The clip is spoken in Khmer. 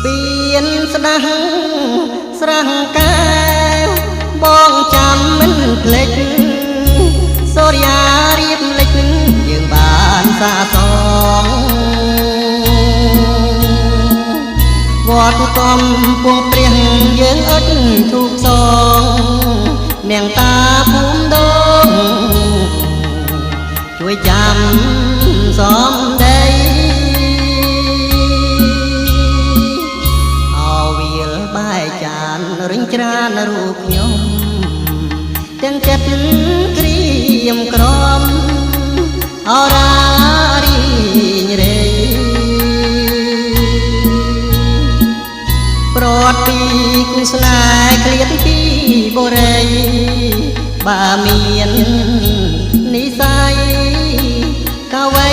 ពៀនស្ដាស់ស្រះកែវបងចាំមិនភ្លេចសូរិយារៀបលិចយើងបានសាសងវត្តកំពង់ព្រះយើងអត់ធូបសងនាងតាភូមិដងជួយចាំសំដីអវាលបាយចានរិញច្រានរូបខ្ញុំទាំងចិត្តក្រៀមក្រំអរារីងរេប្រត់ពីគូស្នេហ៍ឃ្លាតពីបុរីបើមាននិស័យកវៃ